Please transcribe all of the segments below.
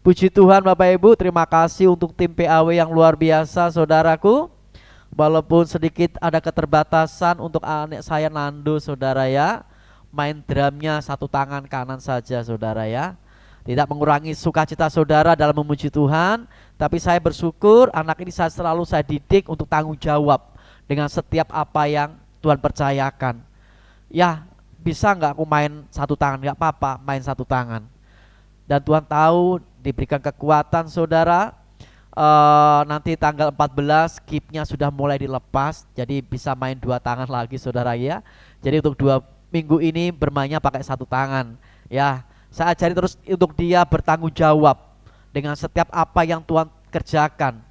Puji Tuhan Bapak Ibu, terima kasih untuk tim PAW yang luar biasa saudaraku. Walaupun sedikit ada keterbatasan untuk anak saya Nando saudara ya, main drumnya satu tangan kanan saja saudara ya. Tidak mengurangi sukacita saudara dalam memuji Tuhan, tapi saya bersyukur anak ini selalu saya didik untuk tanggung jawab dengan setiap apa yang Tuhan percayakan. Ya, bisa nggak aku main satu tangan? Nggak apa-apa, main satu tangan. Dan Tuhan tahu diberikan kekuatan saudara. Nanti tanggal 14 kipnya sudah mulai dilepas, jadi bisa main dua tangan lagi saudara ya. Jadi untuk 2 minggu ini bermainnya pakai satu tangan ya. Saya ajari terus untuk dia bertanggung jawab dengan setiap apa yang Tuhan kerjakan.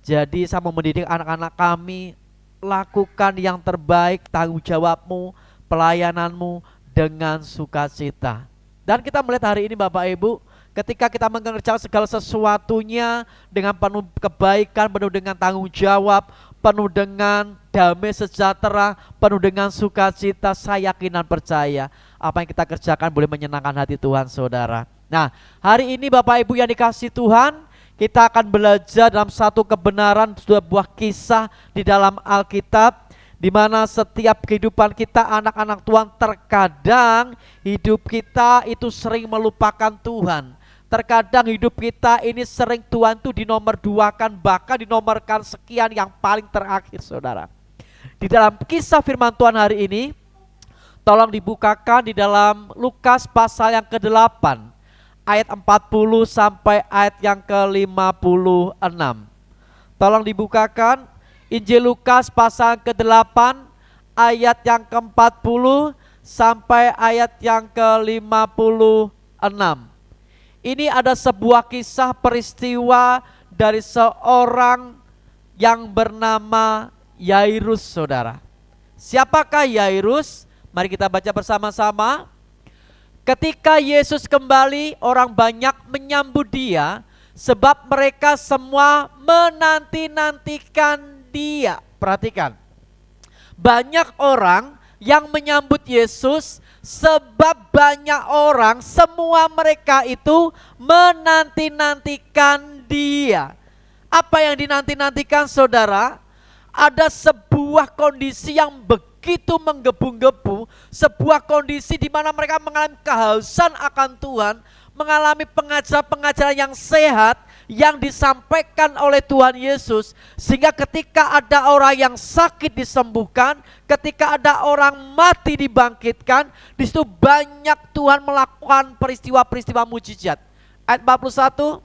Jadi saya mau mendidik anak-anak kami, lakukan yang terbaik, tanggung jawabmu, pelayananmu dengan sukacita. Dan kita melihat hari ini Bapak Ibu, ketika kita mengerjakan segala sesuatunya dengan penuh kebaikan, penuh dengan tanggung jawab, penuh dengan damai sejahtera, penuh dengan sukacita, saya yakin dan percaya apa yang kita kerjakan boleh menyenangkan hati Tuhan saudara. Nah, hari ini Bapak Ibu yang dikasihi Tuhan, kita akan belajar dalam satu kebenaran, sebuah kisah di dalam Alkitab, di mana setiap kehidupan kita anak-anak Tuhan, terkadang hidup kita itu sering melupakan Tuhan. Terkadang hidup kita ini sering Tuhan itu dinomorduakan, bahkan dinomorkan sekian yang paling terakhir saudara. Di dalam kisah firman Tuhan hari ini, tolong dibukakan di dalam Lukas pasal yang ke-8 ayat 40 sampai ayat yang ke-56. Tolong dibukakan Injil Lukas pasal ke-8 ayat yang ke-40 sampai ayat yang ke-56. Ini ada sebuah kisah peristiwa dari seorang yang bernama Yairus saudara. Siapakah Yairus? Mari kita baca bersama-sama. Ketika Yesus kembali, orang banyak menyambut dia, sebab mereka semua menanti-nantikan dia. Perhatikan, banyak orang yang menyambut Yesus, sebab banyak orang, semua mereka itu menanti-nantikan dia. Apa yang dinanti-nantikan saudara? Ada sebuah kondisi yang begitu menggebu-gebu, sebuah kondisi di mana mereka mengalami kehausan akan Tuhan, mengalami pengajaran-pengajaran yang sehat yang disampaikan oleh Tuhan Yesus, sehingga ketika ada orang yang sakit disembuhkan, ketika ada orang mati dibangkitkan, di situ banyak Tuhan melakukan peristiwa-peristiwa mujizat. Ayat 41.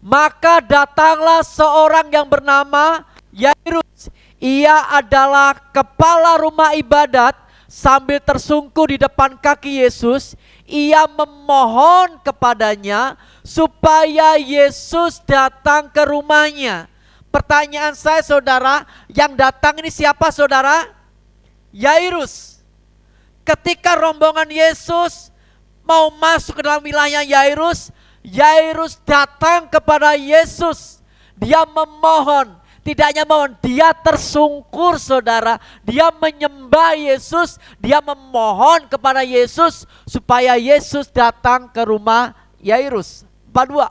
Maka datanglah seorang yang bernama Yairus. Ia adalah kepala rumah ibadat. Sambil tersungkur di depan kaki Yesus, ia memohon kepadanya supaya Yesus datang ke rumahnya. Pertanyaan saya saudara, yang datang ini siapa saudara? Yairus. Ketika rombongan Yesus mau masuk ke dalam wilayah Yairus, Yairus datang kepada Yesus. Dia memohon. Tidak hanya mohon, dia tersungkur saudara. Dia menyembah Yesus, dia memohon kepada Yesus supaya Yesus datang ke rumah Yairus. 42.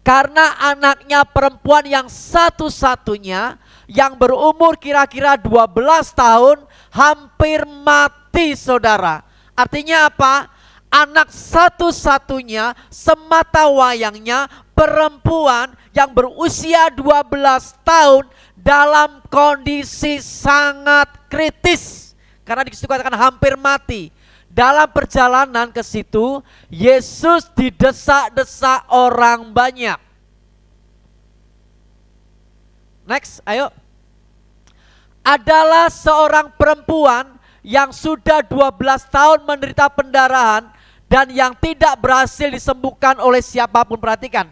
Karena anaknya perempuan yang satu-satunya yang berumur kira-kira 12 tahun hampir mati saudara. Artinya apa? Anak satu-satunya semata wayangnya perempuan yang berusia 12 tahun dalam kondisi sangat kritis. Karena disitu katakan hampir mati. Dalam perjalanan ke situ, Yesus didesak-desak orang banyak. Next, ayo. Adalah seorang perempuan yang sudah 12 tahun menderita pendarahan dan yang tidak berhasil disembuhkan oleh siapapun. Perhatikan.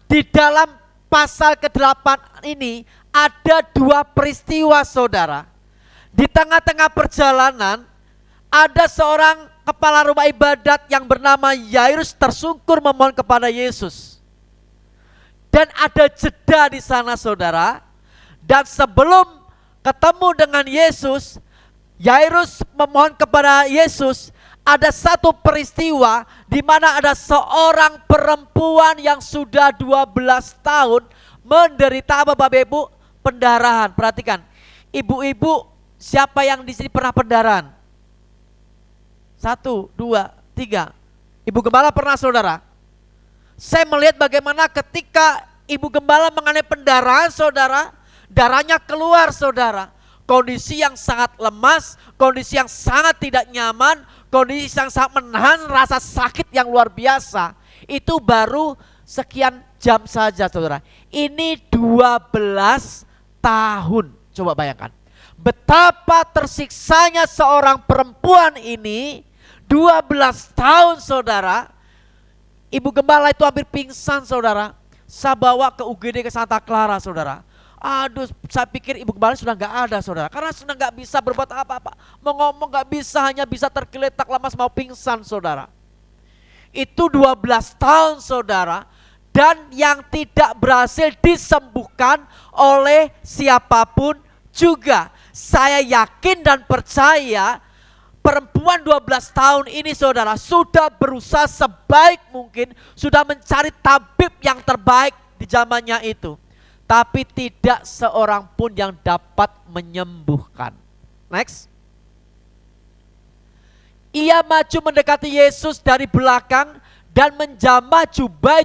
Di dalam pasal ke-8 ini ada 2 peristiwa saudara. Di tengah-tengah perjalanan ada seorang kepala rumah ibadat yang bernama Yairus tersungkur memohon kepada Yesus. Dan ada jeda di sana saudara. Dan sebelum ketemu dengan Yesus, Yairus memohon kepada Yesus ada satu peristiwa di mana ada seorang perempuan yang sudah 12 tahun menderita apa Bapak Ibu? Pendarahan. Perhatikan, ibu-ibu siapa yang di sini pernah pendarahan? 1, 2, 3. Ibu gembala pernah saudara? Saya melihat bagaimana ketika ibu gembala mengalami pendarahan saudara, darahnya keluar saudara. Kondisi yang sangat lemas, kondisi yang sangat tidak nyaman, kondisi yang sangat menahan rasa sakit yang luar biasa. Itu baru sekian jam saja saudara. Ini 12 tahun. Coba bayangkan. Betapa tersiksanya seorang perempuan ini 12 tahun saudara. Ibu gembala itu hampir pingsan saudara. Saya bawa ke UGD ke Santa Clara saudara. Aduh, saya pikir ibu gembala sudah gak ada saudara. Karena sudah gak bisa berbuat apa-apa. Mau ngomong gak bisa, hanya bisa tergeletak lemas mau pingsan saudara. Itu 12 tahun saudara. Dan yang tidak berhasil disembuhkan oleh siapapun juga. Saya yakin dan percaya perempuan 12 tahun ini saudara sudah berusaha sebaik mungkin, sudah mencari tabib yang terbaik di zamannya itu. Tapi tidak seorang pun yang dapat menyembuhkan. Next. Ia maju mendekati Yesus dari belakang dan menjamah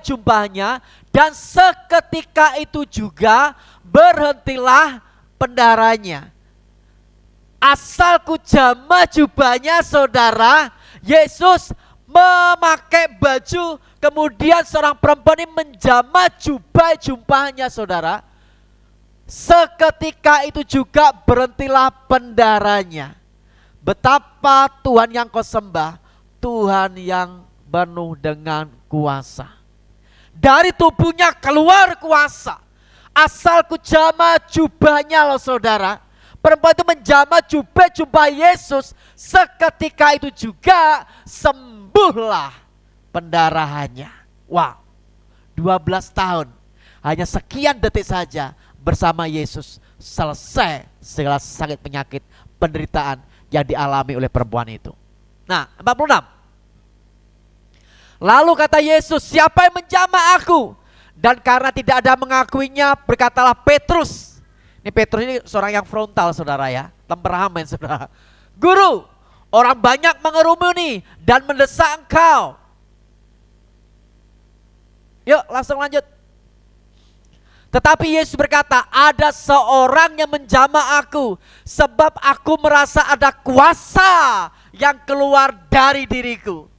jubahnya, dan seketika itu juga berhentilah pendarahannya. Asal ku jamah jubahnya saudara, Yesus memakai baju, kemudian seorang perempuan ini menjamah jubahnya saudara. Seketika itu juga berhentilah pendarahannya. Betapa Tuhan yang kau sembah, Tuhan yang penuh dengan kuasa. Dari tubuhnya keluar kuasa. Asal ku jamah jubahnya loh saudara. Perempuan itu menjamah jubah Yesus, seketika itu juga sembuhlah pendarahannya. Wow, 12 tahun, hanya sekian detik saja bersama Yesus selesai segala sakit penyakit penderitaan yang dialami oleh perempuan itu. Nah, 46. Lalu kata Yesus, siapa yang menjamah aku? Dan karena tidak ada mengakuinya, berkatalah Petrus. Ini Petrus ini seorang yang frontal saudara ya, temperamen saudara. Guru, orang banyak mengerumuni dan mendesak engkau. Yuk langsung lanjut. Tetapi Yesus berkata, ada seorang yang menjamah aku, sebab aku merasa ada kuasa yang keluar dari diriku.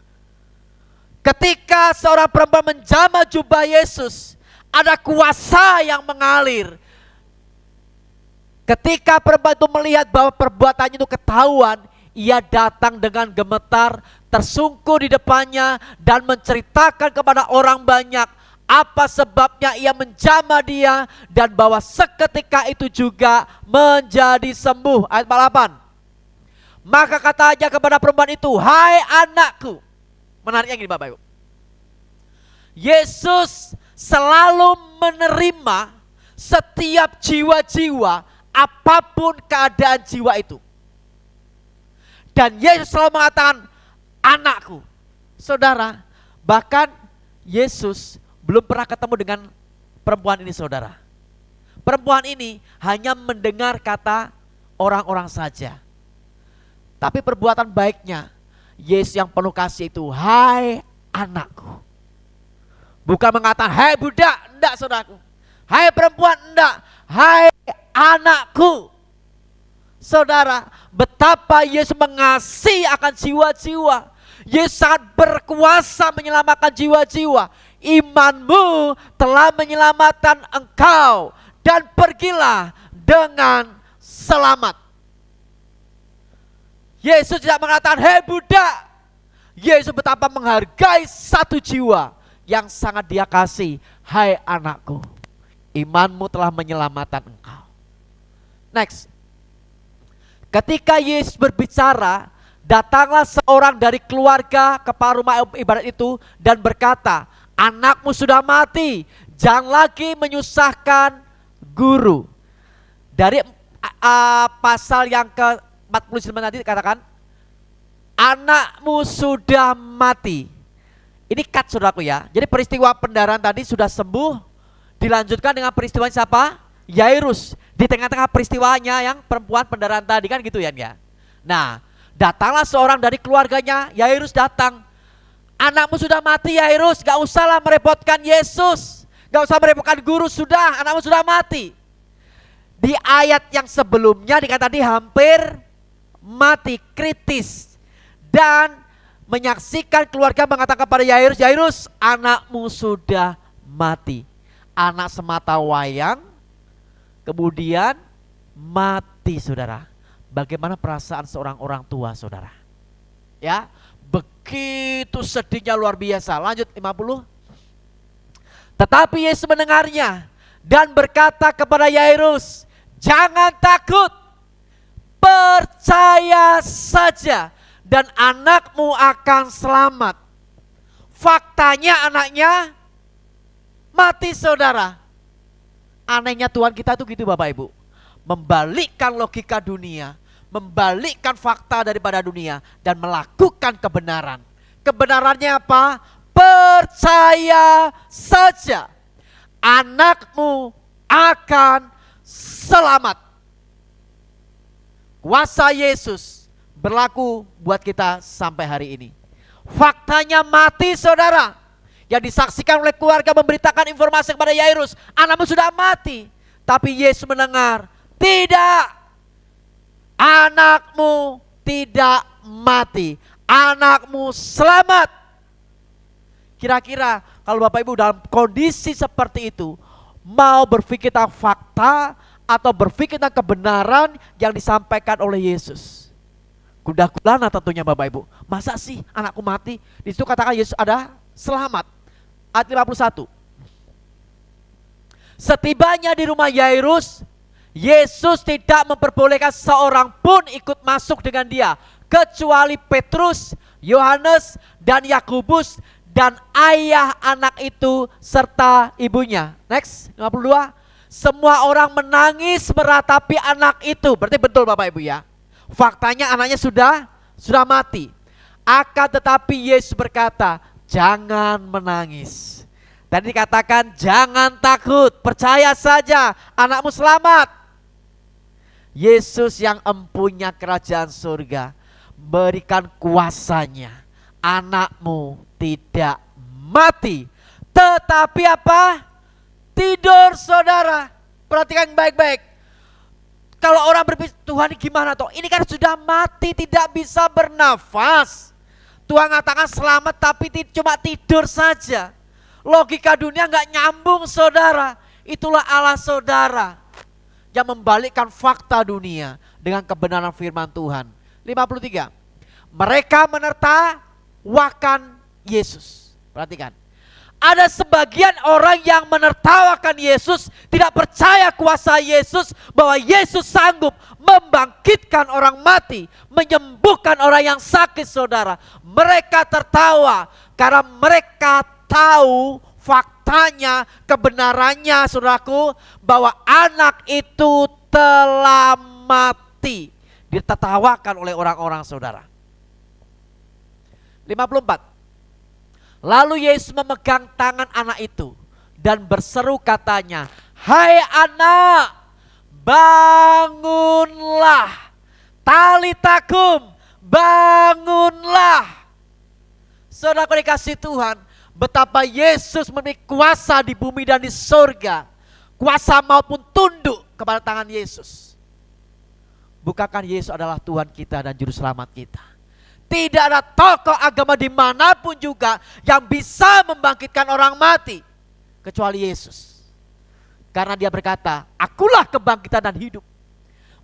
Ketika seorang perempuan menjamah jubah Yesus, ada kuasa yang mengalir. Ketika perempuan itu melihat bahwa perbuatannya itu ketahuan, ia datang dengan gemetar, tersungkur di depannya dan menceritakan kepada orang banyak apa sebabnya ia menjamah dia, dan bahwa seketika itu juga menjadi sembuh. Ayat 48. Maka katanya kepada perempuan itu, hai anakku. Menariknya gini Bapak Ibu, Yesus selalu menerima setiap jiwa-jiwa apapun keadaan jiwa itu. Dan Yesus selalu mengatakan anakku. Saudara, bahkan Yesus belum pernah ketemu dengan perempuan ini saudara. Perempuan ini hanya mendengar kata orang-orang saja. Tapi perbuatan baiknya, Yesus yang penuh kasih itu, hai anakku. Bukan mengatakan, hai budak, enggak saudaraku. Hai perempuan, enggak. Hai anakku. Saudara, betapa Yesus mengasihi akan jiwa-jiwa. Yesus sangat berkuasa menyelamatkan jiwa-jiwa. Imanmu telah menyelamatkan engkau, dan pergilah dengan selamat. Yesus tidak mengatakan, hei budak. Yesus betapa menghargai satu jiwa yang sangat dia kasih. Hai anakku, imanmu telah menyelamatkan engkau. Next. Ketika Yesus berbicara, datanglah seorang dari keluarga kepala rumah ibadat itu dan berkata, anakmu sudah mati, jangan lagi menyusahkan guru. Dari pasal yang ke 49 tadi katakan, anakmu sudah mati. Ini cut saudaraku ya. Jadi peristiwa pendarahan tadi sudah sembuh, dilanjutkan dengan peristiwa siapa? Yairus. Di tengah-tengah peristiwanya yang perempuan pendarahan tadi kan gitu ya. Nah, datanglah seorang dari keluarganya, Yairus datang. Anakmu sudah mati Yairus, gak usahlah merepotkan Yesus. Gak usah merepotkan guru, sudah, anakmu sudah mati. Di ayat yang sebelumnya dikatakan tadi hampir mati, kritis. Dan menyaksikan keluarga mengatakan kepada Yairus, Yairus anakmu sudah mati. Anak semata wayang, kemudian mati saudara. Bagaimana perasaan seorang orang tua saudara? Ya, begitu sedihnya luar biasa. Lanjut 50. Tetapi Yesus mendengarnya dan berkata kepada Yairus, jangan takut, percaya saja dan anakmu akan selamat. Faktanya anaknya mati saudara. Anehnya Tuhan kita tuh gitu Bapak Ibu. Membalikkan logika dunia, membalikkan fakta daripada dunia dan melakukan kebenaran. Kebenarannya apa? Percaya saja, anakmu akan selamat. Kuasa Yesus berlaku buat kita sampai hari ini. Faktanya mati saudara. Yang disaksikan oleh keluarga memberitakan informasi kepada Yairus, anakmu sudah mati. Tapi Yesus mendengar, tidak, anakmu tidak mati, anakmu selamat. Kira-kira kalau Bapak Ibu dalam kondisi seperti itu, mau berpikir tentang fakta atau berpikir tentang kebenaran yang disampaikan oleh Yesus? Gundah gulana tentunya Bapak Ibu. Masa sih anakku mati? Di situ katakan Yesus ada selamat. Ayat 51. Setibanya di rumah Yairus, Yesus tidak memperbolehkan seorang pun ikut masuk dengan dia, kecuali Petrus, Yohanes, dan Yakobus, dan ayah anak itu serta ibunya. Next, 52. Semua orang menangis meratapi anak itu. Berarti betul Bapak Ibu ya. Faktanya anaknya sudah mati. Akan tetapi Yesus berkata, jangan menangis. Tadi dikatakan jangan takut, percaya saja anakmu selamat. Yesus yang empunya kerajaan surga berikan kuasanya. Anakmu tidak mati, tetapi apa? Tidur saudara. Perhatikan baik-baik. Kalau orang berpikir, Tuhan gimana toh? Ini kan sudah mati, tidak bisa bernafas. Tuhan katakan selamat tapi cuma tidur saja. Logika dunia gak nyambung saudara. Itulah Allah saudara yang membalikkan fakta dunia dengan kebenaran firman Tuhan. 53. Mereka menertawakan Yesus. Perhatikan. Ada sebagian orang yang menertawakan Yesus, tidak percaya kuasa Yesus, bahwa Yesus sanggup membangkitkan orang mati, menyembuhkan orang yang sakit saudara. Mereka tertawa karena mereka tahu faktanya, kebenarannya saudaraku, bahwa anak itu telah mati. Ditertawakan oleh orang-orang saudara. 54. Lalu Yesus memegang tangan anak itu dan berseru katanya, hai anak, bangunlah. Talitakum, bangunlah. Saudara dikasih Tuhan, betapa Yesus memiliki kuasa di bumi dan di surga. Kuasa maupun tunduk kepada tangan Yesus. Bukankah Yesus adalah Tuhan kita dan Juru Selamat kita? Tidak ada tokoh agama dimanapun juga yang bisa membangkitkan orang mati kecuali Yesus. Karena dia berkata, akulah kebangkitan dan hidup.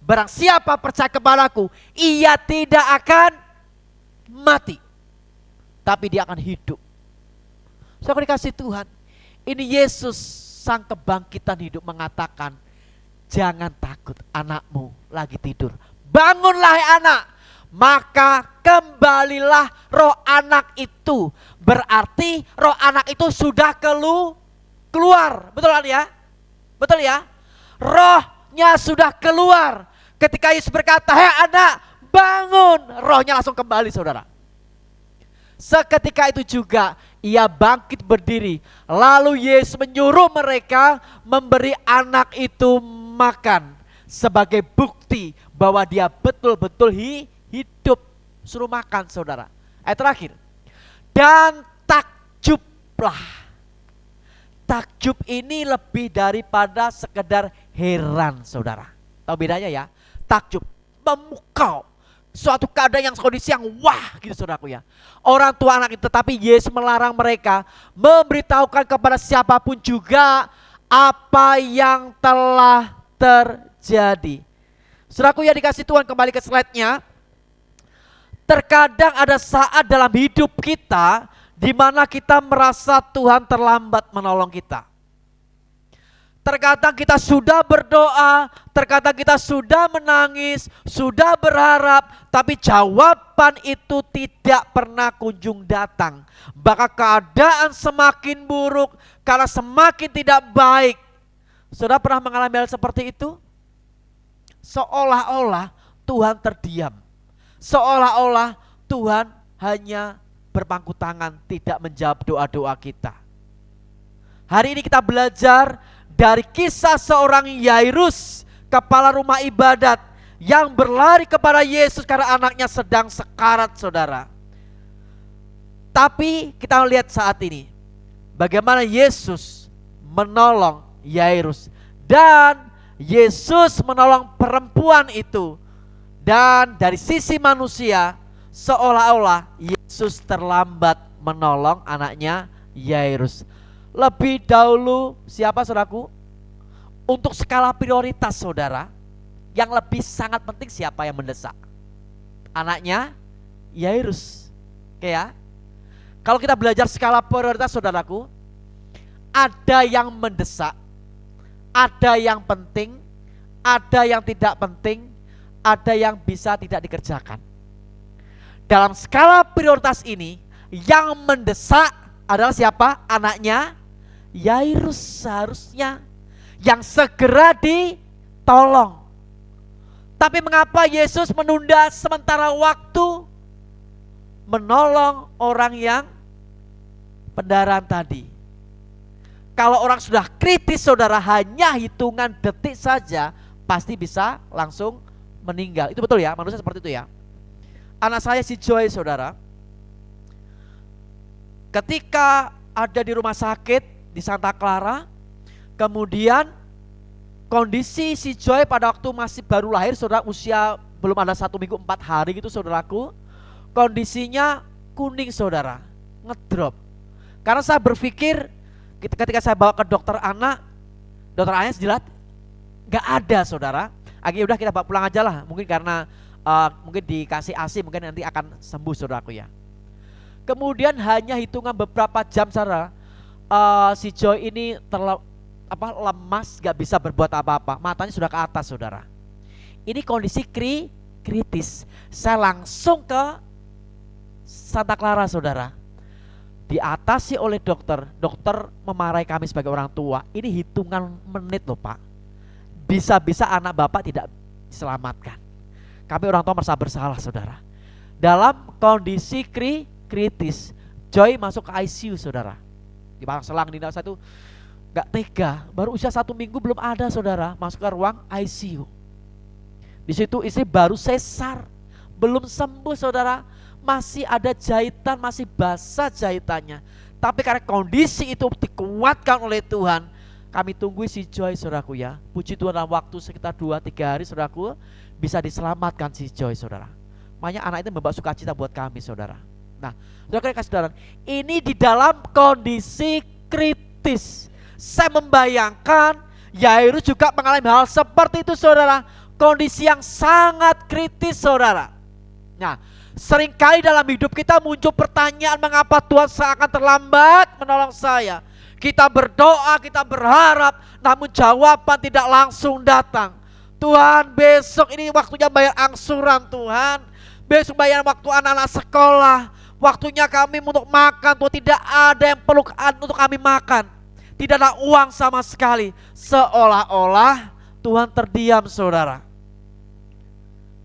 Barang siapa percaya kepadaku, ia tidak akan mati, tapi dia akan hidup. Saudara dikasih Tuhan, ini Yesus sang kebangkitan hidup mengatakan, jangan takut, anakmu lagi tidur. Bangunlah hai anak. Maka kembalilah roh anak itu. Berarti roh anak itu sudah keluar. Betul kan ya? Betul ya? Rohnya sudah keluar. Ketika Yesus berkata, hei anak, bangun, rohnya langsung kembali saudara. Seketika itu juga ia bangkit berdiri. Lalu Yesus menyuruh mereka memberi anak itu makan sebagai bukti bahwa dia betul-betul hidup. Suruh makan saudara. Ayat terakhir. Dan takjublah. Takjub ini lebih daripada sekedar heran saudara. Tahu bedanya ya? Takjub, memukau. Suatu keadaan yang kondisi yang wah gitu saudaraku ya. Orang tua anak itu, tetapi Yesus melarang mereka memberitahukan kepada siapapun juga apa yang telah terjadi. Saudaraku ya dikasih Tuhan, kembali ke slide-nya. Terkadang ada saat dalam hidup kita di mana kita merasa Tuhan terlambat menolong kita. Terkadang kita sudah berdoa, terkadang kita sudah menangis, sudah berharap, tapi jawaban itu tidak pernah kunjung datang. Bahkan keadaan semakin buruk karena semakin tidak baik. Saudara pernah mengalami hal seperti itu? Seolah-olah Tuhan terdiam. Seolah-olah Tuhan hanya berpangku tangan, tidak menjawab doa-doa kita. Hari ini kita belajar dari kisah seorang Yairus, kepala rumah ibadat, yang berlari kepada Yesus karena anaknya sedang sekarat saudara. Tapi kita lihat saat ini bagaimana Yesus menolong Yairus. Dan Yesus menolong perempuan itu. Dan dari sisi manusia seolah-olah Yesus terlambat menolong anaknya Yairus. Lebih dahulu siapa saudaraku? Untuk skala prioritas saudara, yang lebih sangat penting siapa yang mendesak? Anaknya Yairus. Oke ya. Kalau kita belajar skala prioritas saudaraku, ada yang mendesak, ada yang penting, ada yang tidak penting, ada yang bisa tidak dikerjakan. Dalam skala prioritas ini, yang mendesak adalah siapa? Anaknya Yairus seharusnya yang segera ditolong. Tapi mengapa Yesus menunda sementara waktu menolong orang yang pendarahan tadi? Kalau orang sudah kritis saudara, hanya hitungan detik saja pasti bisa langsung meninggal. Itu betul ya, manusia seperti itu ya. Anak saya si Joy saudara, ketika ada di rumah sakit di Santa Clara, kemudian kondisi si Joy pada waktu masih baru lahir saudara, usia belum ada 1 minggu 4 hari gitu saudaraku, kondisinya kuning saudara, ngedrop. Karena saya berpikir ketika saya bawa ke dokter anaknya jelas gak ada saudara. Akhirnya udah kita bawa pulang aja lah, mungkin karena mungkin dikasih ASI mungkin nanti akan sembuh saudaraku ya. Kemudian hanya hitungan beberapa jam saudara, si Joy ini lemas, gak bisa berbuat apa-apa, matanya sudah ke atas saudara. Ini kondisi kritis. Saya langsung ke Santa Clara saudara, diatasi oleh dokter. Dokter memarahi kami sebagai orang tua. Ini hitungan menit loh pak, bisa-bisa anak bapak tidak diselamatkan. Kami orang tua merasa bersalah saudara. Dalam kondisi kritis, Joy masuk ke ICU saudara, dipasang selang di dalam. Satu gak tega, baru usia 1 minggu belum ada saudara, masuk ke ruang ICU. Di situ istri baru sesar, belum sembuh saudara, masih ada jahitan, masih basah jahitannya. Tapi karena kondisi itu dikuatkan oleh Tuhan, kami tunggu si Joy saudaraku ya. Puji Tuhan, dalam waktu sekitar 2-3 hari saudaraku bisa diselamatkan si Joy saudara. Makanya anak itu membawa sukacita buat kami saudara. Nah, saudara, ini di dalam kondisi kritis. Saya membayangkan Yairus juga mengalami hal seperti itu saudara. Kondisi yang sangat kritis saudara. Nah, seringkali dalam hidup kita muncul pertanyaan, mengapa Tuhan seakan terlambat menolong saya? Kita berdoa, kita berharap, namun jawaban tidak langsung datang. Tuhan, besok ini waktunya bayar angsuran Tuhan. Besok bayar waktu anak-anak sekolah. Waktunya kami untuk makan, Tuhan, tidak ada yang perlu untuk kami makan. Tidak ada uang sama sekali. Seolah-olah Tuhan terdiam saudara.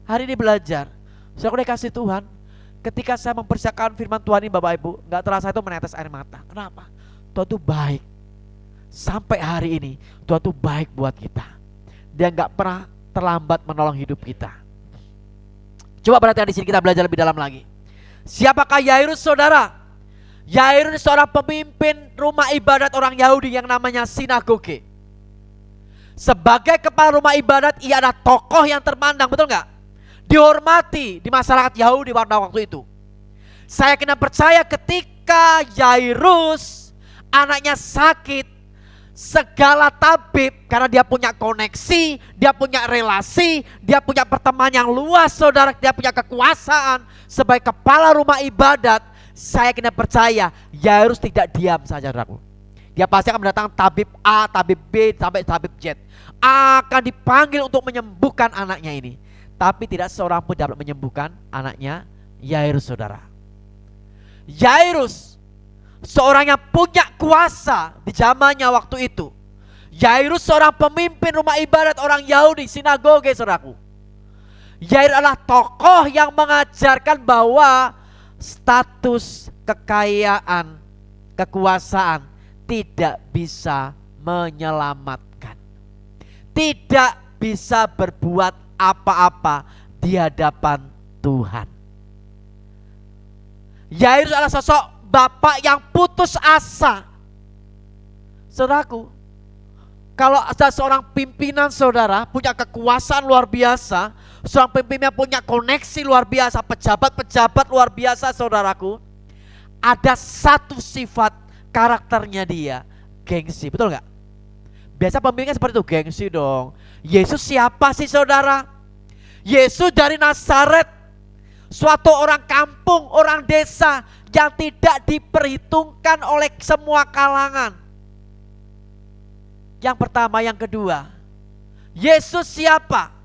Hari ini belajar Saudara dikasih Tuhan, ketika saya mempersiapkan firman Tuhan ini Bapak Ibu, gak terasa itu menetes air mata. Kenapa? Tuhan itu baik. Sampai hari ini Tuhan itu baik buat kita. Dia gak pernah terlambat menolong hidup kita. Coba perhatikan di sini, kita belajar lebih dalam lagi. Siapakah Yairus saudara? Yairus seorang pemimpin rumah ibadat orang Yahudi yang namanya sinagoge. Sebagai kepala rumah ibadat, ia adalah tokoh yang terpandang, betul gak? Dihormati di masyarakat Yahudi pada waktu itu. Saya kena percaya ketika Yairus anaknya sakit, segala tabib, karena dia punya koneksi, dia punya relasi, dia punya pertemanan yang luas saudara, dia punya kekuasaan sebagai kepala rumah ibadat. Saya kena percaya Yairus tidak diam saja saudaraku. Dia pasti akan mendatangkan tabib A, tabib B, sampai tabib Z. Akan dipanggil untuk menyembuhkan anaknya ini. Tapi tidak seorang pun dapat menyembuhkan anaknya Yairus saudara. Yairus seorang yang punya kuasa di zamannya waktu itu. Yairus seorang pemimpin rumah ibadat orang Yahudi, sinagoge saudaraku. Yairus adalah tokoh yang mengajarkan bahwa status kekayaan, kekuasaan tidak bisa menyelamatkan. Tidak bisa berbuat apa-apa di hadapan Tuhan. Yairus adalah sosok bapak yang putus asa. Saudaraku, kalau ada seorang pimpinan saudara punya kekuasaan luar biasa, seorang pemimpinnya punya koneksi luar biasa, pejabat-pejabat luar biasa saudaraku, ada satu sifat karakternya dia, gengsi, betul gak? Biasa pemimpinnya seperti itu, gengsi dong. Yesus siapa sih saudara? Yesus dari Nazaret, suatu orang kampung, orang desa yang tidak diperhitungkan oleh semua kalangan. Yang pertama, yang kedua, Yesus siapa?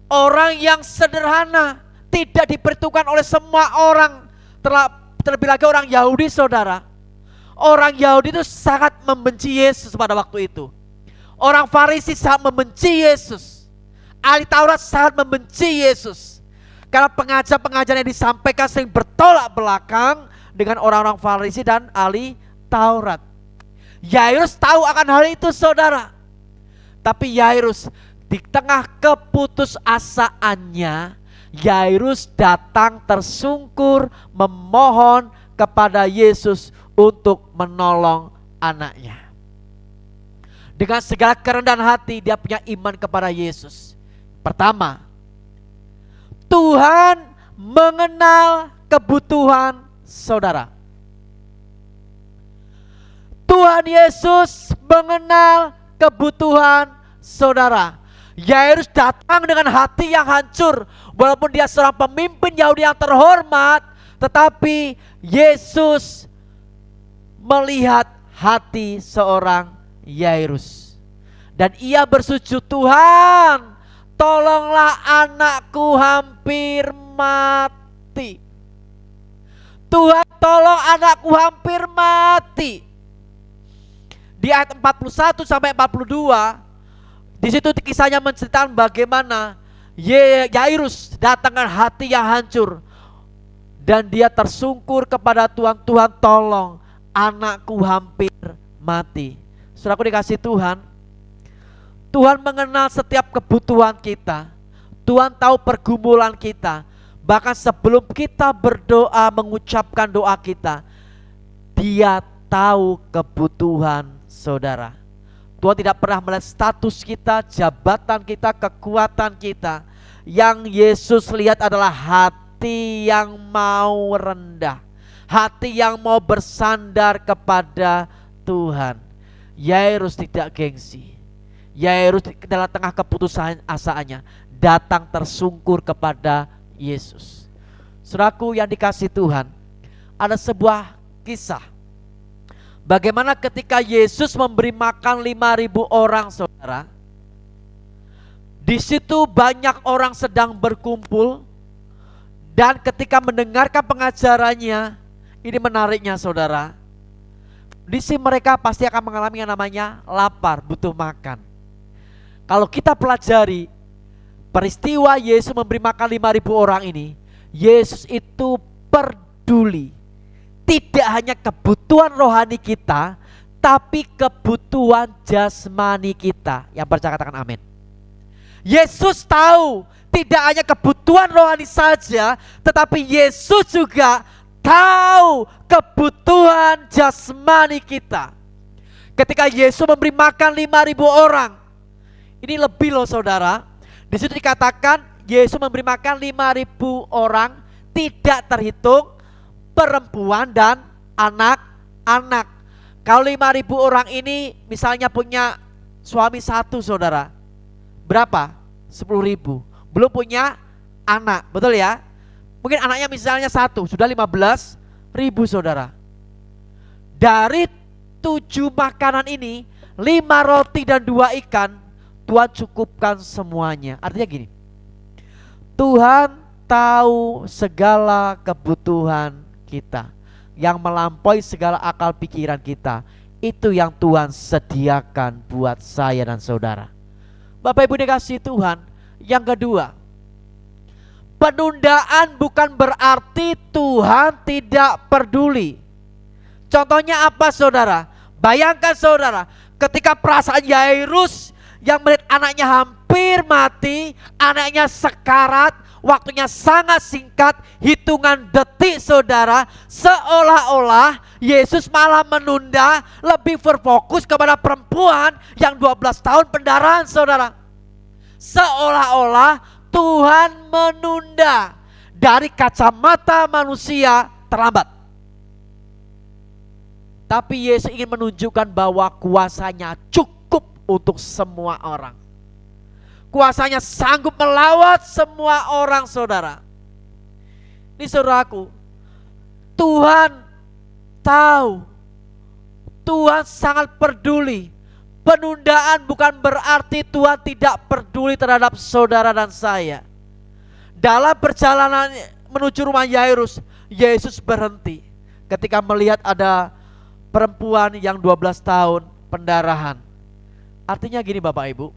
Orang yang sederhana, tidak diperhitungkan oleh semua orang. Terlebih lagi orang Yahudi saudara. Orang Yahudi itu sangat membenci Yesus pada waktu itu. Orang Farisi sangat membenci Yesus. Ahli Taurat sangat membenci Yesus. Karena pengajar-pengajar yang disampaikan sering bertolak belakang dengan orang-orang Farisi dan ahli Taurat. Yairus tahu akan hal itu saudara. Tapi Yairus di tengah keputusasaannya, Yairus datang tersungkur memohon kepada Yesus untuk menolong anaknya. Dengan segala kerendahan hati dia punya iman kepada Yesus. Pertama, Tuhan mengenal kebutuhan saudara. Tuhan Yesus mengenal kebutuhan saudara. Yairus datang dengan hati yang hancur. Walaupun dia seorang pemimpin Yahudi yang terhormat, tetapi Yesus melihat hati seorang Yairus. Dan ia bersujud, Tuhan, tolonglah anakku hampir mati. Tuhan, tolong anakku hampir mati. Di ayat 41 sampai 42, di situ kisahnya menceritakan bagaimana Yairus datang dengan hati yang hancur dan dia tersungkur kepada Tuhan, Tuhan tolong anakku hampir mati. Saudaraku dikasih Tuhan, Tuhan mengenal setiap kebutuhan kita. Tuhan tahu pergumulan kita. Bahkan sebelum kita berdoa, mengucapkan doa kita, Dia tahu kebutuhan saudara. Tuhan tidak pernah melihat status kita, jabatan kita, kekuatan kita. Yang Yesus lihat adalah hati yang mau rendah, hati yang mau bersandar kepada Tuhan. Yairus tidak gengsi. Yairus dalam tengah keputusan asaannya datang tersungkur kepada Yesus. Saudaraku yang dikasih Tuhan, ada sebuah kisah bagaimana ketika Yesus memberi makan 5.000 orang saudara. Di situ banyak orang sedang berkumpul, dan ketika mendengarkan pengajarannya, ini menariknya saudara, di sini mereka pasti akan mengalami yang namanya lapar, butuh makan. Kalau kita pelajari Peristiwa Yesus memberi makan 5.000 orang ini, Yesus itu peduli. Tidak hanya kebutuhan rohani kita, tapi kebutuhan jasmani kita. Yang percaya katakan amin. Yesus tahu tidak hanya kebutuhan rohani saja, tetapi Yesus juga tahu kebutuhan jasmani kita. Ketika Yesus memberi makan 5.000 orang, ini lebih loh saudara. Di situ dikatakan Yesus memberi makan 5.000 orang, tidak terhitung perempuan dan anak-anak. Kalau 5.000 orang ini misalnya punya suami satu saudara, berapa? 10.000. Belum punya anak, betul ya? Mungkin anaknya misalnya satu, sudah 15.000 saudara. Dari 7 makanan ini, 5 roti dan 2 ikan, Tuhan cukupkan semuanya. Artinya gini, Tuhan tahu segala kebutuhan kita, yang melampaui segala akal pikiran kita. Itu yang Tuhan sediakan buat saya dan saudara. Bapak Ibu dikasih Tuhan. Yang kedua, penundaan bukan berarti Tuhan tidak peduli. Contohnya apa saudara? Bayangkan saudara, ketika perasaan Yairus yang melihat anaknya hampir mati, anaknya sekarat, waktunya sangat singkat, hitungan detik saudara, seolah-olah Yesus malah menunda, lebih berfokus kepada perempuan yang 12 tahun pendarahan saudara. Seolah-olah Tuhan menunda. Dari kacamata manusia terlambat, tapi Yesus ingin menunjukkan bahwa kuasanya cukup untuk semua orang. Kuasanya sanggup melawat semua orang saudara. Ini saudaraku, Tuhan tahu, Tuhan sangat peduli. Penundaan bukan berarti Tuhan tidak peduli terhadap saudara dan saya. Dalam perjalanan menuju rumah Yairus, Yesus berhenti ketika melihat ada perempuan yang 12 tahun pendarahan. Artinya gini Bapak Ibu,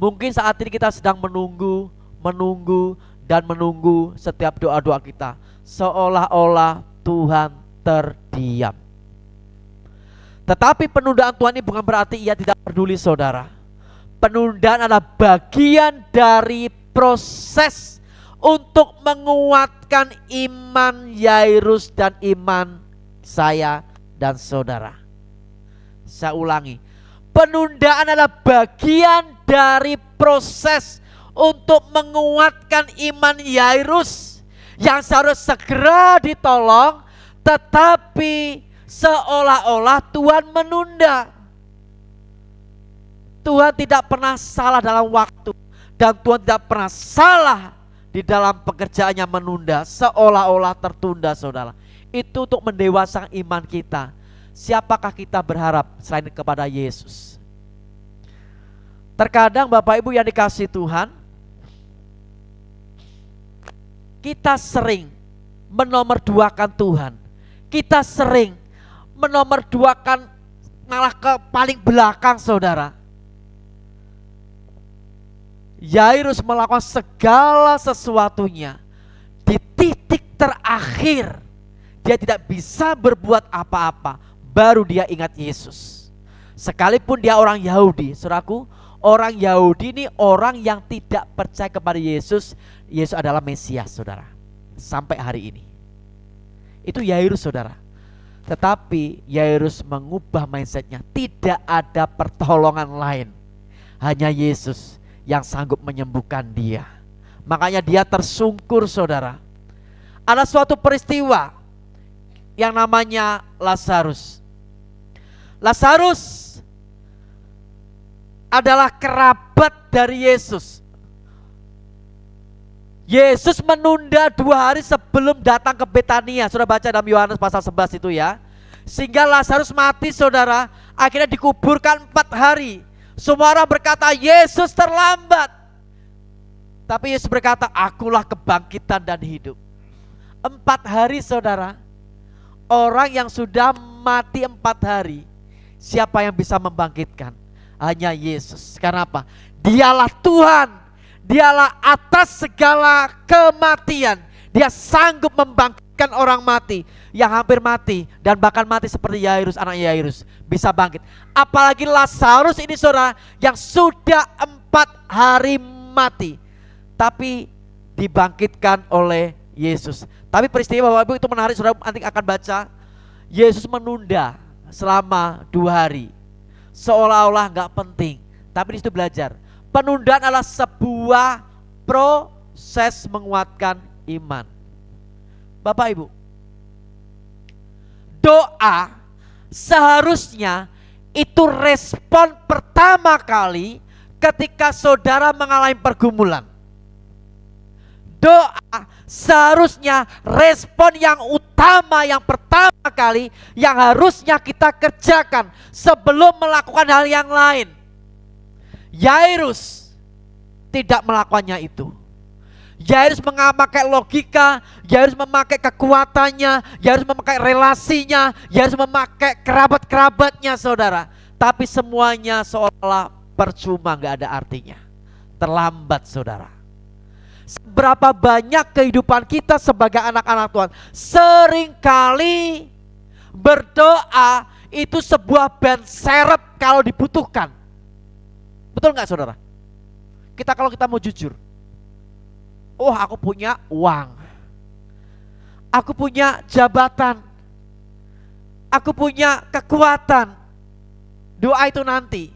mungkin saat ini kita sedang menunggu dan menunggu setiap doa-doa kita, seolah-olah Tuhan terdiam. Tetapi penundaan Tuhan ini bukan berarti ia tidak peduli saudara. Penundaan adalah bagian dari proses untuk menguatkan iman Yairus dan iman saya dan saudara. Saya ulangi, penundaan adalah bagian dari proses untuk menguatkan iman Yairus yang seharusnya segera ditolong, tetapi seolah-olah Tuhan menunda. Tuhan tidak pernah salah dalam waktu, dan Tuhan tidak pernah salah di dalam pekerjaannya menunda, seolah-olah tertunda saudara. Itu untuk mendewasakan iman kita. Siapakah kita berharap selain kepada Yesus? Terkadang Bapak Ibu yang dikasih Tuhan, kita sering menomorduakan Tuhan. Kita sering menomorduakan malah ke paling belakang saudara. Yairus melakukan segala sesuatunya di titik terakhir. Dia tidak bisa berbuat apa-apa, baru dia ingat Yesus. Sekalipun dia orang Yahudi, saudaraku, orang Yahudi ini orang yang tidak percaya kepada Yesus. Yesus adalah Mesias saudara, sampai hari ini. Itu Yairus saudara. Tetapi Yairus mengubah mindsetnya. Tidak ada pertolongan lain, hanya Yesus yang sanggup menyembuhkan dia. Makanya dia tersungkur saudara. Ada suatu peristiwa yang namanya Lazarus. Lazarus adalah kerabat dari Yesus. Yesus menunda 2 hari sebelum datang ke Betania. Sudah baca dalam Yohanes pasal 11 itu ya. Sehingga Lazarus mati saudara. Akhirnya dikuburkan 4 hari. Semua orang berkata Yesus terlambat. Tapi Yesus berkata, akulah kebangkitan dan hidup. 4 hari saudara. Orang yang sudah mati 4 hari, siapa yang bisa membangkitkan? Hanya Yesus. Karena apa? Dialah Tuhan. Dialah atas segala kematian. Dia sanggup membangkitkan orang mati yang hampir mati dan bahkan mati seperti Yairus, anak Yairus, bisa bangkit. Apalagi Lazarus ini saudara yang sudah 4 hari mati, tapi dibangkitkan oleh Yesus. Tapi peristiwa Bapak Ibu itu menarik, saudara nanti akan baca. Yesus menunda selama 2 hari, seolah-olah gak penting. Tapi disitu belajar, penundaan adalah sebuah proses menguatkan iman. Bapak Ibu, doa seharusnya itu respon pertama kali ketika saudara mengalami pergumulan. Doa seharusnya respon yang utama, yang pertama kali yang harusnya kita kerjakan sebelum melakukan hal yang lain. Yairus tidak melakukannya itu. Yairus memakai logika, Yairus memakai kekuatannya, Yairus memakai relasinya, Yairus memakai kerabat-kerabatnya saudara. Tapi semuanya seolah percuma, gak ada artinya. Terlambat saudara. Seberapa banyak kehidupan kita sebagai anak-anak Tuhan seringkali berdoa itu sebuah ban serep kalau dibutuhkan. Betul gak saudara? Kalau kita mau jujur, oh aku punya uang, aku punya jabatan, aku punya kekuatan. Doa itu nanti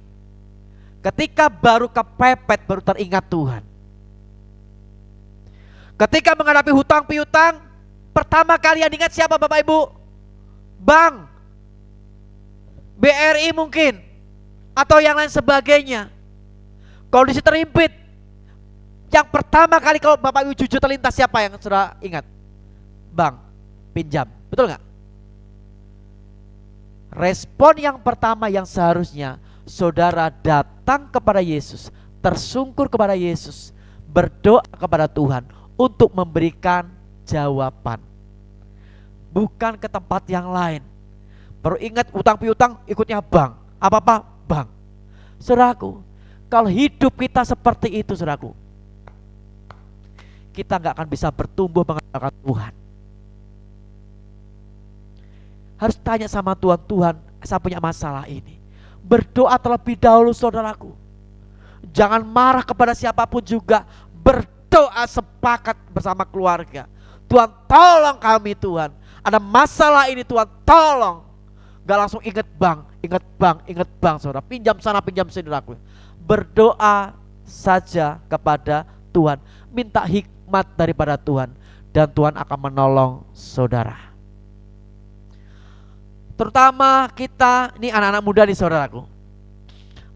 ketika baru kepepet, baru teringat Tuhan. Ketika menghadapi hutang piutang, pertama kali yang diingat siapa Bapak Ibu? Bank, BRI mungkin, atau yang lain sebagainya. Kondisi terimpit, yang pertama kali kalau Bapak Ibu jujur terlintas siapa yang sudah ingat? Bank, pinjam, betul nggak? Respon yang pertama yang seharusnya saudara datang kepada Yesus, tersungkur kepada Yesus, berdoa kepada Tuhan untuk memberikan jawaban, bukan ke tempat yang lain. Baru ingat utang piutang, ikutnya bank, apa-apa bank. Saudaraku, kalau hidup kita seperti itu saudaraku, kita gak akan bisa bertumbuh mengandalkan Tuhan. Harus tanya sama Tuhan, Tuhan saya punya masalah ini. Berdoa terlebih dahulu saudaraku. Jangan marah kepada siapapun juga. Berdoa sepakat bersama keluarga. Tuhan tolong kami Tuhan. Ada masalah ini Tuhan tolong. Gak langsung ingat bank saudara. Pinjam sana pinjam sini saudaraku. Berdoa saja kepada Tuhan. Minta hikmat daripada Tuhan. Dan Tuhan akan menolong saudara. Terutama kita, ini anak-anak muda nih saudaraku.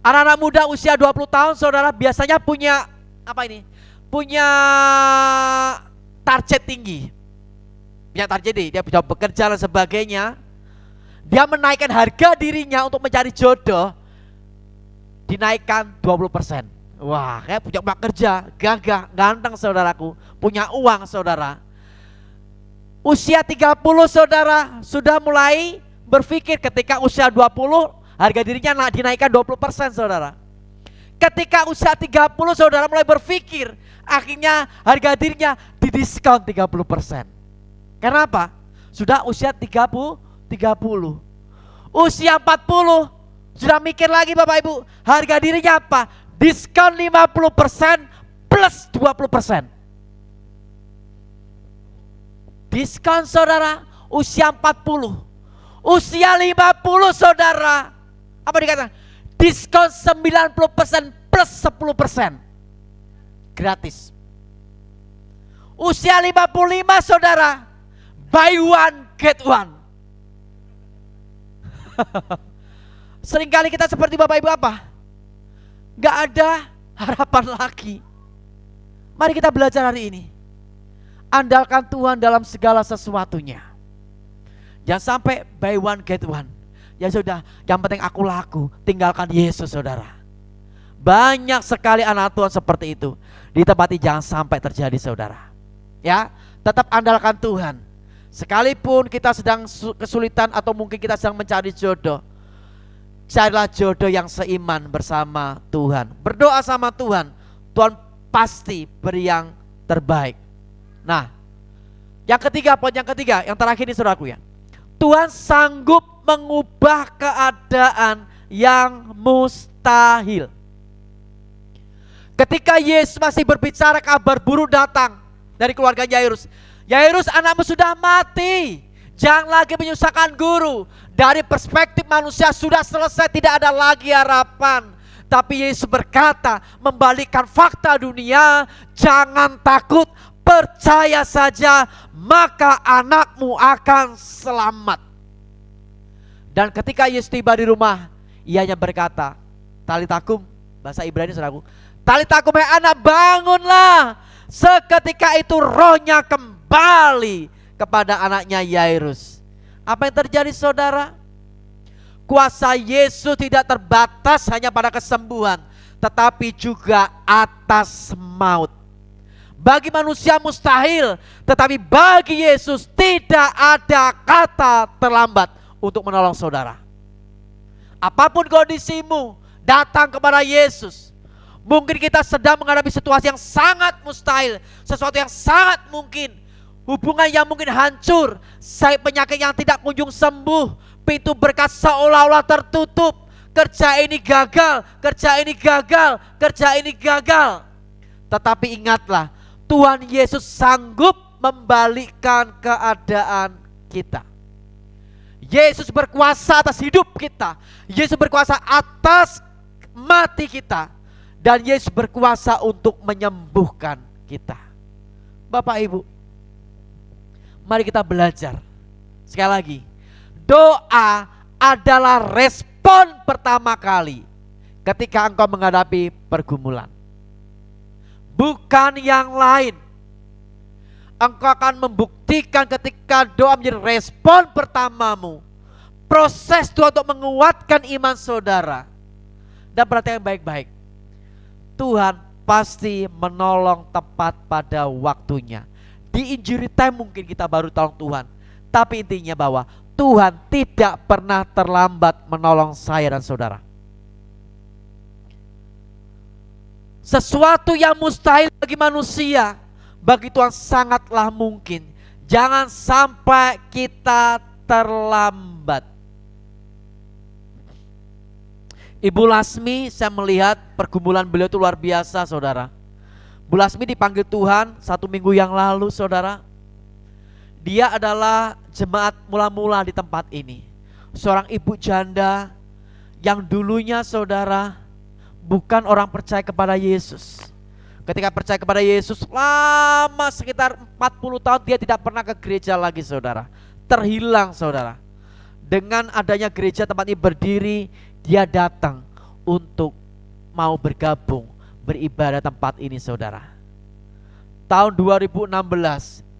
Anak-anak muda usia 20 tahun saudara biasanya punya apa ini? Punya target tinggi. Punya target tinggi, dia bisa bekerja dan sebagainya. Dia menaikkan harga dirinya untuk mencari jodoh. Dinaikkan 20%. Wah, kayak punya uang kerja, gagah, ganteng saudaraku, punya uang saudara. Usia 30 saudara sudah mulai berpikir, ketika usia 20 harga dirinya dinaikkan 20% saudara. Ketika usia 30 saudara mulai berpikir, akhirnya harga dirinya didiskon 30%. Karena apa? Sudah usia 30. Usia 40 sudah mikir lagi Bapak Ibu, harga dirinya apa? Diskon 50% plus 20%. Diskon saudara, usia 40. Usia 50 saudara, apa dikatakan? Diskon 90% plus 10%. Gratis. Usia 55 saudara, buy one get one. Seringkali kita seperti Bapak Ibu apa? Gak ada harapan lagi. Mari kita belajar hari ini. Andalkan Tuhan dalam segala sesuatunya. Jangan sampai buy one get one. Ya sudah, yang penting aku laku, tinggalkan Yesus saudara. Banyak sekali anak Tuhan seperti itu. Di tempat ini jangan sampai terjadi saudara. Ya, tetap andalkan Tuhan. Sekalipun kita sedang kesulitan atau mungkin kita sedang mencari jodoh, carilah jodoh yang seiman bersama Tuhan. Berdoa sama Tuhan. Tuhan pasti beri yang terbaik. Nah, yang ketiga, poin yang ketiga, yang terakhir ini saudaraku ya. Tuhan sanggup mengubah keadaan yang mustahil. Ketika Yesus masih berbicara, kabar buruk datang dari keluarga Yairus. Yairus, anakmu sudah mati. Jangan lagi menyusahkan guru. Dari perspektif manusia sudah selesai, tidak ada lagi harapan. Tapi Yesus berkata, membalikkan fakta dunia, jangan takut, percaya saja, maka anakmu akan selamat. Dan ketika Yesus tiba di rumah, ianya berkata, talitakum, bahasa Ibrani saudaraku, talitakum, hai anak, bangunlah. Seketika itu rohnya kembali kepada anaknya Yairus. Apa yang terjadi saudara? Kuasa Yesus tidak terbatas hanya pada kesembuhan, tetapi juga atas maut. Bagi manusia mustahil, tetapi bagi Yesus tidak ada kata terlambat untuk menolong saudara. Apapun kondisimu, datang kepada Yesus. Mungkin kita sedang menghadapi situasi yang sangat mustahil, sesuatu yang sangat mungkin, hubungan yang mungkin hancur, penyakit yang tidak kunjung sembuh, pintu berkat seolah-olah tertutup, kerja ini gagal, kerja ini gagal, kerja ini gagal. Tetapi ingatlah, Tuhan Yesus sanggup membalikkan keadaan kita. Yesus berkuasa atas hidup kita. Yesus berkuasa atas mati kita. Dan Yesus berkuasa untuk menyembuhkan kita. Bapak Ibu, mari kita belajar. Sekali lagi, doa adalah respon pertama kali ketika engkau menghadapi pergumulan. Bukan yang lain. Engkau akan membuktikan ketika doa menjadi respon pertamamu. Proses Tuhan untuk menguatkan iman saudara. Dan perhatikan baik-baik. Tuhan pasti menolong tepat pada waktunya. Di injury time mungkin kita baru tolong Tuhan. Tapi intinya bahwa Tuhan tidak pernah terlambat menolong saya dan saudara. Sesuatu yang mustahil bagi manusia, bagi Tuhan sangatlah mungkin. Jangan sampai kita terlambat. Ibu Lasmi, saya melihat pergumulan beliau itu luar biasa saudara. Bu Lasmi dipanggil Tuhan 1 minggu yang lalu saudara. Dia adalah jemaat mula-mula di tempat ini. Seorang ibu janda yang dulunya saudara bukan orang percaya kepada Yesus. Ketika percaya kepada Yesus lama sekitar 40 tahun dia tidak pernah ke gereja lagi saudara. Terhilang saudara. Dengan adanya gereja tempat ini berdiri, dia datang untuk mau bergabung beribadah tempat ini saudara. Tahun 2016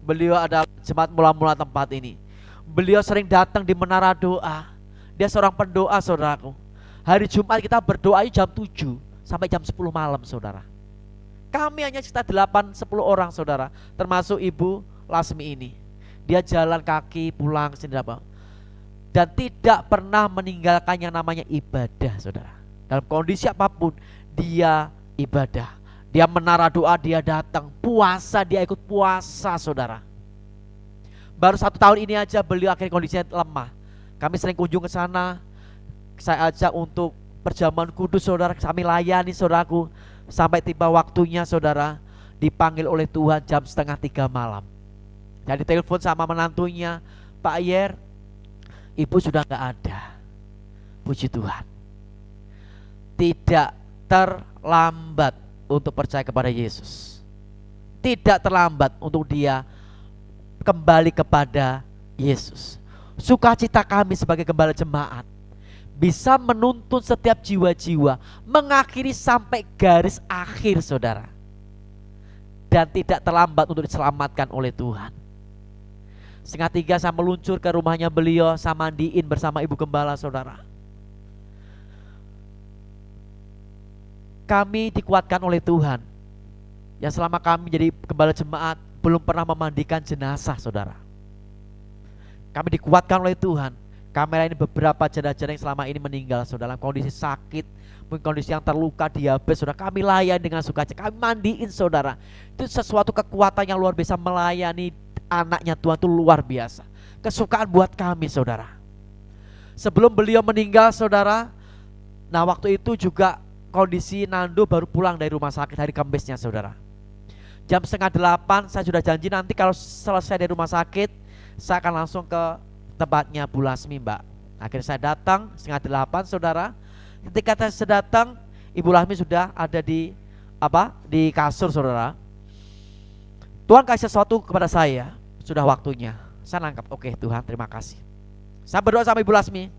beliau adalah jemaat mula-mula tempat ini. Beliau sering datang di menara doa. Dia seorang pendoa saudaraku. Hari Jumat kita berdoa jam 7 sampai jam 10 malam saudara. Kami hanya sekitar 8-10 orang saudara, termasuk Ibu Lasmi ini. Dia jalan kaki pulang sini apa. Dan tidak pernah meninggalkan yang namanya ibadah saudara. Dalam kondisi apapun dia ibadah. Dia menara doa, dia datang. Puasa, dia ikut puasa saudara. Baru 1 tahun ini aja beliau akhirnya kondisinya lemah. Kami sering kunjung ke sana. Saya ajak untuk perjamuan kudus saudara. Kami layani saudaraku. Sampai tiba waktunya saudara dipanggil oleh Tuhan jam 2:30 malam. Jadi telepon sama menantunya, Pak Yer, Ibu sudah gak ada. Puji Tuhan. Tidak terlambat untuk percaya kepada Yesus. Tidak terlambat untuk dia kembali kepada Yesus. Sukacita kami sebagai gembala jemaat bisa menuntun setiap jiwa-jiwa mengakhiri sampai garis akhir saudara. Dan tidak terlambat untuk diselamatkan oleh Tuhan. 2:30 saya meluncur ke rumahnya beliau, saya mandiin bersama ibu gembala saudara. Kami dikuatkan oleh Tuhan. Ya selama kami jadi gembala jemaat belum pernah memandikan jenazah saudara. Kami dikuatkan oleh Tuhan. Kami melayani beberapa janda-janda yang selama ini meninggal, saudara, dalam kondisi sakit, mungkin kondisi yang terluka, diabetes, saudara. Kami layani dengan sukacita, kami mandiin, saudara. Itu sesuatu kekuatan yang luar biasa melayani anaknya Tuhan, itu luar biasa. Kesukaan buat kami, saudara. Sebelum beliau meninggal, saudara, nah waktu itu juga kondisi Nando baru pulang dari rumah sakit hari Kamisnya, saudara. Jam 7:30 saya sudah janji nanti kalau selesai dari rumah sakit saya akan langsung ke tempatnya Bu Lasmi, Mbak. Akhirnya saya datang 7:30, saudara. Ketika saya datang, Ibu Lasmi sudah ada di kasur, saudara. Tuhan kasih sesuatu kepada saya, sudah waktunya. Saya nangkap, oke Tuhan, terima kasih. Saya berdoa sama Ibu Lasmi.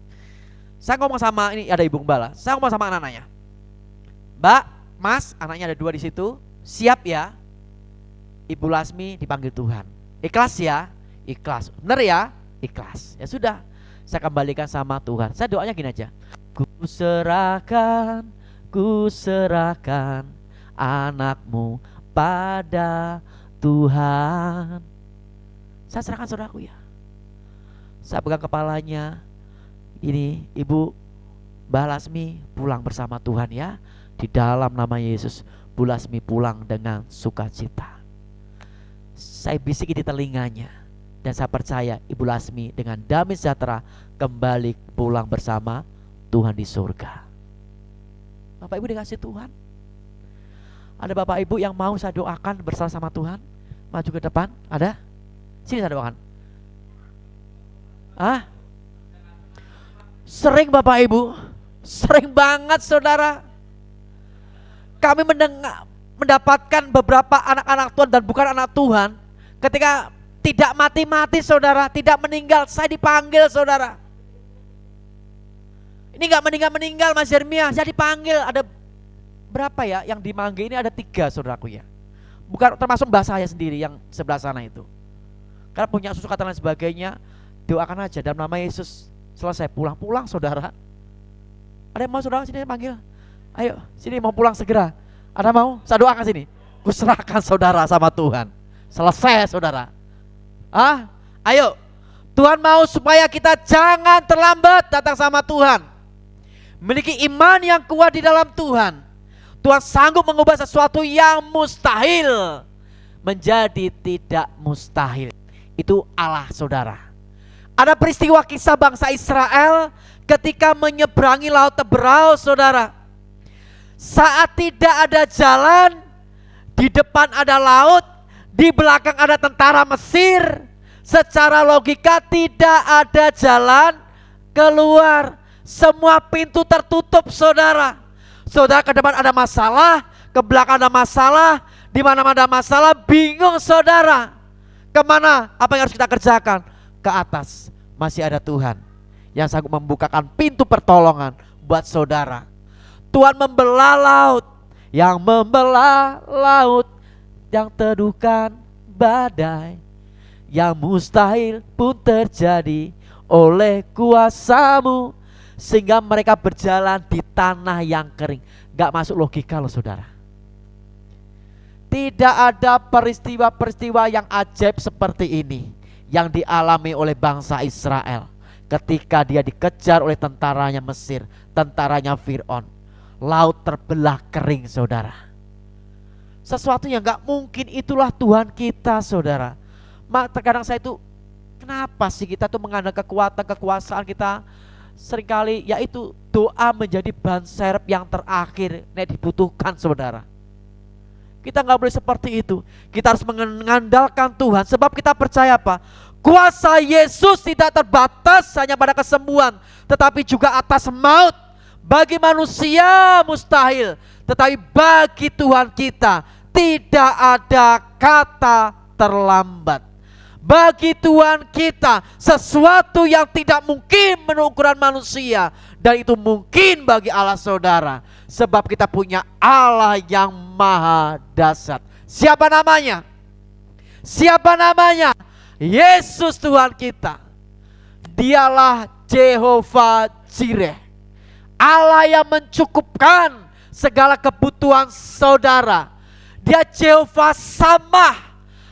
Saya ngomong sama, ini ada Ibu Gembala. Saya ngomong sama anak-anaknya. Mbak, Mas, anaknya ada 2 di situ. Siap ya? Ibu Lasmi dipanggil Tuhan. Ikhlas ya? Ikhlas. Bener ya? Ikhlas. Ya sudah, saya kembalikan sama Tuhan. Saya doanya gini aja. Ku serahkan anakmu pada Tuhan. Saya serahkan saudaraku ya. Saya pegang kepalanya. Ini Ibu Mbak Lasmi pulang bersama Tuhan ya. Di dalam nama Yesus, Bu Lasmi pulang dengan sukacita. Saya bisiki di telinganya. Dan saya percaya Ibu Lasmi dengan damai sejahtera kembali pulang bersama Tuhan di surga. Bapak Ibu dikasih Tuhan. Ada Bapak Ibu yang mau saya doakan bersama Tuhan? Maju ke depan, ada? Sini saya doakan. Sering Bapak Ibu, sering banget saudara. Kami mendapatkan beberapa anak-anak Tuhan dan bukan anak Tuhan. Ketika tidak mati-mati saudara, tidak meninggal, saya dipanggil saudara. Ini gak meninggal-meninggal Mas Yeremia, saya dipanggil. Ada berapa ya yang dimanggil ini? Ada 3 saudaraku ya. Bukan termasuk mbah saya sendiri yang sebelah sana itu. Karena punya susu kata dan sebagainya. Doakan aja dalam nama Yesus. Selesai pulang saudara. Ada yang mau saudara sini panggil? Ayo sini mau pulang segera. Ada mau? Saya doakan sini. Kuserahkan saudara sama Tuhan. Selesai saudara. Ayo, Tuhan mau supaya kita jangan terlambat datang sama Tuhan. Memiliki iman yang kuat di dalam Tuhan. Tuhan sanggup mengubah sesuatu yang mustahil menjadi tidak mustahil. Itu Allah saudara. Ada peristiwa kisah bangsa Israel ketika menyeberangi laut Teberau saudara. Saat tidak ada jalan, di depan ada laut, di belakang ada tentara Mesir. Secara logika tidak ada jalan keluar. Semua pintu tertutup saudara. Saudara ke depan ada masalah, ke belakang ada masalah, di mana-mana ada masalah, bingung saudara. Kemana? Apa yang harus kita kerjakan? Ke atas masih ada Tuhan yang sanggup membukakan pintu pertolongan buat saudara. Tuhan membelah laut, yang membelah laut, yang teduhkan badai, yang mustahil pun terjadi oleh kuasa-Mu, sehingga mereka berjalan di tanah yang kering. Gak masuk logika loh saudara. Tidak ada peristiwa-peristiwa yang ajaib seperti ini yang dialami oleh bangsa Israel ketika dia dikejar oleh tentaranya Mesir, tentaranya Fir'aun. Laut terbelah kering saudara. Sesuatu yang gak mungkin, itulah Tuhan kita saudara. Terkadang saya itu, kenapa sih kita tuh mengandalkan kekuatan, kekuasaan kita? Seringkali yaitu doa menjadi ban serep yang terakhir yang dibutuhkan saudara. Kita gak boleh seperti itu. Kita harus mengandalkan Tuhan. Sebab kita percaya apa? Kuasa Yesus tidak terbatas hanya pada kesembuhan, tetapi juga atas maut. Bagi manusia mustahil, tetapi bagi Tuhan kita tidak ada kata terlambat. Bagi Tuhan kita sesuatu yang tidak mungkin menurut ukuran manusia, dan itu mungkin bagi Allah saudara. Sebab kita punya Allah yang maha dahsyat. Siapa namanya? Siapa namanya? Yesus Tuhan kita. Dialah Jehovah Jireh, Allah yang mencukupkan segala kebutuhan saudara. Dia Jehovah Samah,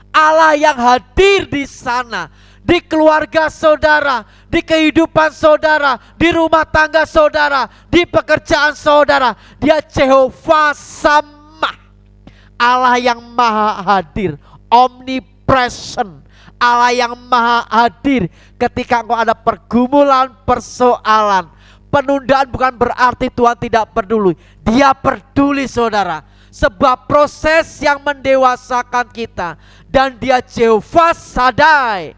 Allah yang hadir di sana. di keluarga saudara, di kehidupan saudara, di rumah tangga saudara, di pekerjaan saudara. Dia Jehovah Shammah, Allah yang maha hadir, omnipresent, Allah yang maha hadir ketika engkau ada pergumulan, persoalan. Penundaan bukan berarti Tuhan tidak peduli. Dia peduli saudara. Sebuah proses yang mendewasakan kita. Dan dia Jehovah Shaddai,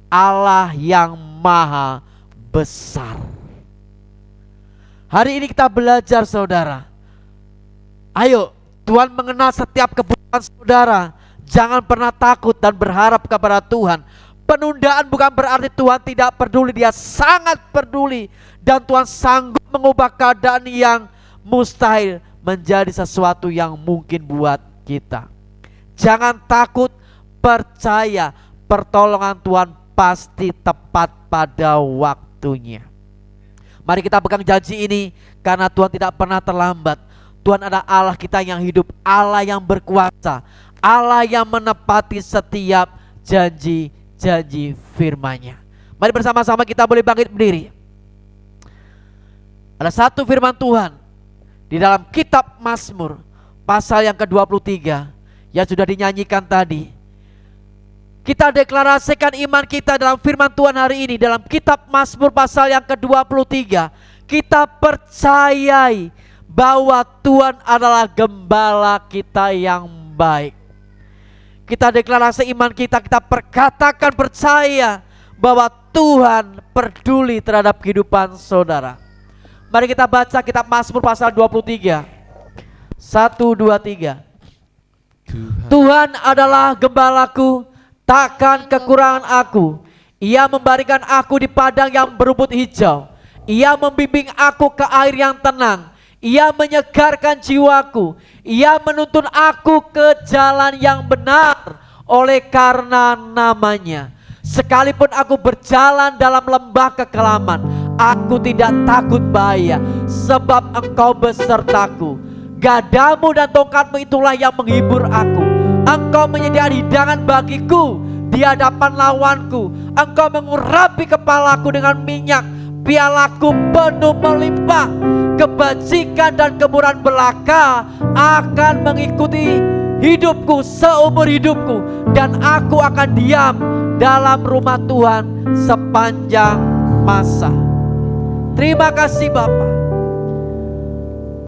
Allah yang maha besar. Hari ini kita belajar saudara. Ayo, Tuhan mengenal setiap kebutuhan saudara. Jangan pernah takut dan berharap kepada Tuhan. Penundaan bukan berarti Tuhan tidak peduli. Dia sangat peduli. Dan Tuhan sanggup mengubah keadaan yang mustahil menjadi sesuatu yang mungkin buat kita. Jangan takut, percaya pertolongan Tuhan pasti tepat pada waktunya. Mari kita pegang janji ini, karena Tuhan tidak pernah terlambat. Tuhan adalah Allah kita yang hidup, Allah yang berkuasa, Allah yang menepati setiap janji-janji firman-Nya. Mari bersama-sama kita boleh bangkit berdiri. Ada satu firman Tuhan di dalam kitab Mazmur pasal yang ke-23 yang sudah dinyanyikan tadi. Kita deklarasikan iman kita dalam firman Tuhan hari ini dalam kitab Mazmur pasal yang ke-23. Kita percayai bahwa Tuhan adalah gembala kita yang baik. Kita deklarasi iman kita, kita perkatakan percaya bahwa Tuhan peduli terhadap kehidupan saudara. Mari kita baca kitab Mazmur pasal 23. 1, 2, 3. Tuhan adalah gembalaku, takkan kekurangan aku. Ia memberikan aku di padang yang berumput hijau. Ia membimbing aku ke air yang tenang. Ia menyegarkan jiwaku. Ia menuntun aku ke jalan yang benar oleh karena namanya. Sekalipun aku berjalan dalam lembah kekelaman, aku tidak takut bahaya, sebab Engkau besertaku. Gadamu dan tongkatmu itulah yang menghibur aku. Engkau menyediakan hidangan bagiku di hadapan lawanku. Engkau mengurapi kepalaku dengan minyak, pialaku penuh melimpah. Kebajikan dan kemurahan belaka akan mengikuti hidupku seumur hidupku, dan aku akan diam dalam rumah Tuhan sepanjang masa. Terima kasih Bapa.